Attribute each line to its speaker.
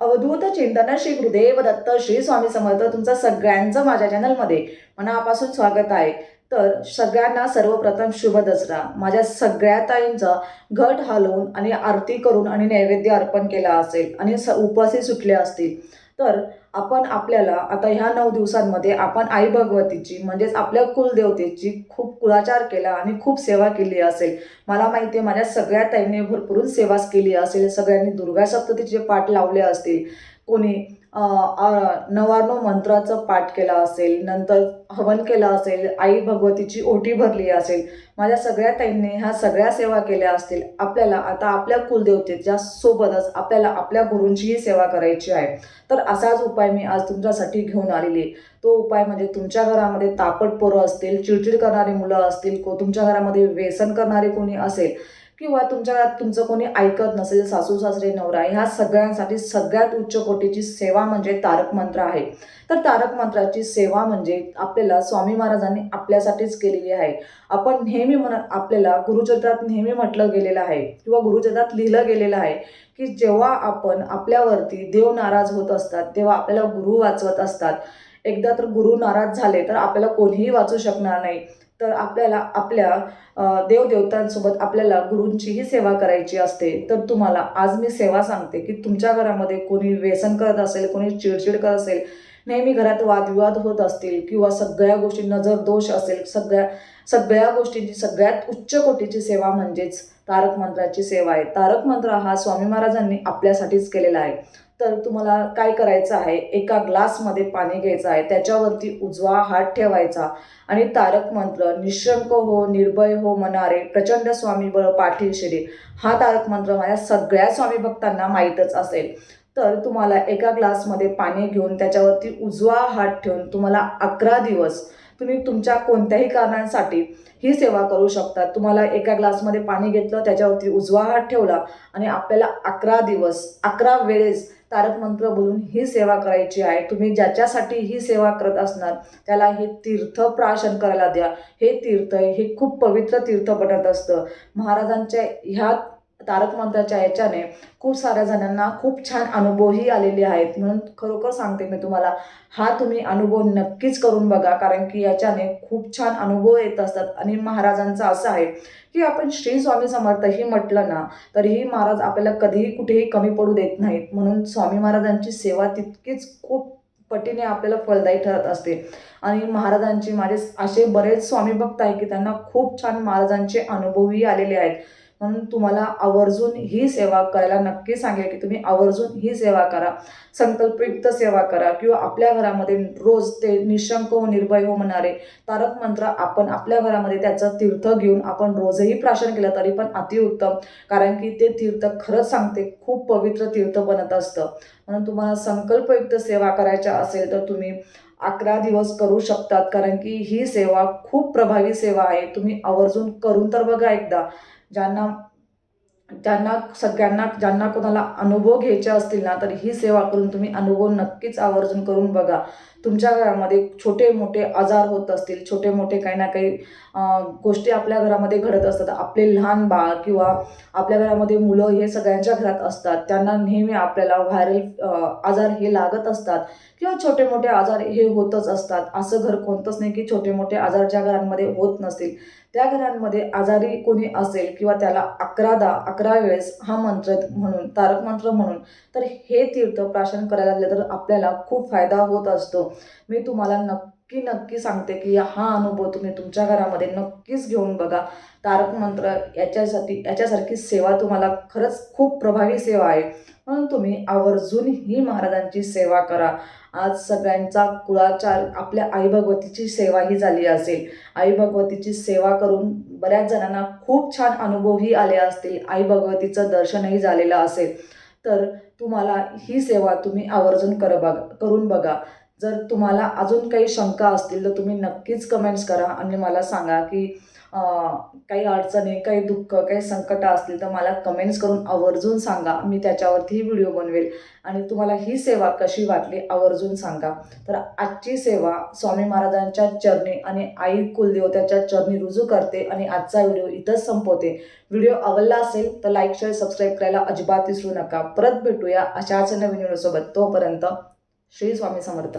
Speaker 1: अवधूत चिंतन श्री गुरुदेव दत्त श्री स्वामी समर्थ तुमचं सगळ्यांचं माझ्या चॅनलमध्ये मनापासून स्वागत आहे. तर सगळ्यांना सर्वप्रथम शुभ दसरा. माझ्या सगळ्या ताईंचा घट हलवून आणि आरती करून आणि नैवेद्य अर्पण केला असेल आणि उपवासही सुटले असतील. तर आपण आपल्याला आता ह्या 9 दिवसांमध्ये आपण आई भगवतीची म्हणजेच आपल्या कुलदेवतेची खूप कुळाचार केला आणि खूप सेवा केली असेल. मला माहिती आहे माझ्या सगळ्या ताईंनी भरपूर सेवा केली असेल. सगळ्यांनी दुर्गा सप्ततीचे पाठ लावले असतील. कोणी नवार्णव मंत्राचं पाठ केला असेल, नंतर हवन केलं असेल, आई भगवतीची ओटी भरली असेल. माझ्या सगळ्या ताईंनी ह्या सगळ्या सेवा केल्या असतील. आपल्याला आता आपल्या कुलदेवतेच्या सोबतच आपल्याला आपल्या गुरूंचीही सेवा करायची आहे. तर असाच उपाय मी आज तुमच्यासाठी घेऊन आलेली. तो उपाय म्हणजे तुमच्या घरामध्ये तापट पोरं असतील, चिडचिड करणारी मुलं असतील, तुमच्या घरामध्ये व्यसन करणारे कोणी असेल किंवा तुमच्या घरात तुमचं कोणी ऐकत नसेल, सासू सासरे नवरा, ह्या सगळ्यांसाठी सगळ्यात उच्च कोटीची सेवा म्हणजे तारक मंत्र आहे. तर तारक मंत्राची सेवा म्हणजे आपल्याला स्वामी महाराजांनी आपल्यासाठीच केलेली आहे. आपण नेहमी आपल्याला गुरुचरित्रात नेहमी म्हटलं गेलेलं आहे किंवा गुरुचरित्रात लिहिलं गेलेलं आहे की जेव्हा आपण आपल्यावरती देव नाराज होत असतात तेव्हा आपल्याला गुरु वाचवत असतात. एकदा तर गुरु नाराज झाले तर आपल्याला कोणीही वाचू शकणार नाही. तर आपल्याला आपल्या देवदेवतांसोबत आपल्याला गुरूंचीही सेवा करायची असते. तर तुम्हाला आज मी सेवा सांगते की तुमच्या घरामध्ये कोणी व्यसन करत असेल, कोणी चिडचिड करत असेल, नेहमी घरात वादविवाद होत असतील किंवा सगळ्या गोष्टी नजर दोष असेल, सगळ्या गोष्टींची सगळ्यात उच्च कोटीची सेवा म्हणजेच तारक मंत्राची सेवा आहे. तारक मंत्र हा स्वामी महाराजांनी आपल्यासाठीच केलेला आहे. तर तुम्हाला काय करायचं आहे, एका ग्लासमध्ये पाणी घ्यायचं आहे, त्याच्यावरती उजवा हात ठेवायचा आणि तारक मंत्र निशंक हो निर्भय हो मनारे प्रचंड स्वामी बळ पाठीशिरे, हा तारक मंत्र माझ्या सगळ्या स्वामी भक्तांना माहीतच असेल. तर तुम्हाला एका ग्लासमध्ये पाणी घेऊन त्याच्यावरती उजवा हात ठेवून तुम्हाला 11 दिवस तुम्ही तुमच्या कोणत्याही कारणांसाठी ही सेवा करू शकता. तुम्हाला एका ग्लासमध्ये पाणी घेतलं, त्याच्यावरती उजवा हात ठेवला आणि आपल्याला 11 दिवस 11 वेळेस तारक मंत्र बोलून ही सेवा करायची आहे. तुम्ही ज्याच्यासाठी ही सेवा करत असणार त्याला हे तीर्थ प्राशन करायला द्या. हे तीर्थ हे खूप पवित्र तीर्थ बनत असतं. महाराजांच्या ह्या तारक मंत्राच्या याच्याने खूप साऱ्या जणांना खूप छान अनुभवही आलेले आहेत. म्हणून खरोखर सांगते मी तुम्हाला, हा तुम्ही अनुभव नक्कीच करून बघा, कारण की याच्याने खूप छान अनुभव येत असतात. आणि महाराजांचं असं आहे की आपण श्री स्वामी समर्थ ही म्हटलं ना तरीही महाराज आपल्याला कधीही कुठेही कमी पडू देत नाहीत. म्हणून स्वामी महाराजांची सेवा तितकीच खूप पटीने आपल्याला फलदायी ठरत असते. आणि महाराजांचे माझे असे बरेच स्वामी भक्त आहेत की त्यांना खूप छान महाराजांचे अनुभवही आलेले आहेत. म्हणून तुम्हाला आवर्जून ही सेवा करायला नक्की सांगेल की तुम्ही आवर्जून ही सेवा करा, संकल्पयुक्त सेवा करा किंवा आपल्या घरामध्ये रोज ते निशंक हो निर्भय हो म्हणणारे तारक मंत्र आपण आपल्या घरामध्ये त्याचं तीर्थ घेऊन आपण रोजही प्राशन केलं तरी पण अतिउत्तम, कारण की ते तीर्थ खरंच सांगते खूप पवित्र तीर्थ बनत असतं. म्हणून तुम्हाला संकल्पयुक्त सेवा करायच्या असेल तर तुम्ही 11 दिवस करू शकतात, कारण की ही सेवा खूप प्रभावी सेवा आहे. तुम्ही आवर्जून करून तर बघा एकदा. ज्यांना ज्यांना सगळ्यांना ज्यांना कोणाला अनुभव घ्यायचे असतील ना तर ही सेवा करून तुम्ही अनुभव नक्कीच आवर्जून करून बघा. तुमच्या घरामध्ये छोटे मोठे आजार होत असतील, छोटे मोठे काही ना काही गोष्टी आपल्या घरामध्ये घडत असतात. आपले लहान बाळ किंवा आपल्या घरामध्ये मुलं हे सगळ्यांच्या घरात असतात. त्यांना नेहमी आपल्याला व्हायरल आजार हे लागत असतात किंवा छोटे मोठे आजार हे होतच असतात. असं घर कोणतंच नाही की छोटे मोठे आजार ज्या घरांमध्ये होत नसतील. त्या घरांमध्ये आजारी कोणी असेल किंवा त्याला 11 वेळेस हा मंत्र म्हणून तारक मंत्र म्हणून तर हे तीर्थ प्राशन करायला लागले तर आपल्याला खूप फायदा होत असतो. मी तुम्हाला नक्की सांगते की हा अनुभव तुम्ही तुमच्या घरामध्ये नक्कीच घेऊन बघा. तारक मंत्र याच्यासारखी सेवा तुम्हाला खरंच खूप प्रभावी सेवा आहे. म्हणून तुम्ही आवर्जून ही महाराजांची सेवा करा. आज सगळ्यांचा कुळाचार आपल्या आई भगवतीची सेवाही झाली असेल. आई भगवतीची सेवा करून बऱ्याच जणांना खूप छान अनुभवही आले असतील. आई भगवतीचं दर्शनही झालेलं असेल. तर तुम्हाला ही सेवा तुम्ही आवर्जून करून बघा. जर तुम्हाला अजून काही शंका असतील तर तुम्ही नक्कीच कमेंट्स करा आणि मला सांगा की काही अडचणी, काही दुःख, काही संकट असतील तर मला कमेंट्स करून आवर्जून सांगा. मी त्याच्यावरती व्हिडिओ बनवेल आणि तुम्हाला ही सेवा कशी वाटली आवर्जून सांगा. तर आजची सेवा स्वामी महाराजांच्या चरणी आणि आई कुलदेवताच्या चरणी रुजू करते आणि आजचा व्हिडिओ इथंच संपवते. व्हिडिओ आवडला असेल तर लाईक, शेअर, सबस्क्राईब करायला अजिबात विसरू नका. परत भेटूया अशाच नवीन व्हिडिओसोबत. तोपर्यंत श्री स्वामी समर्थ.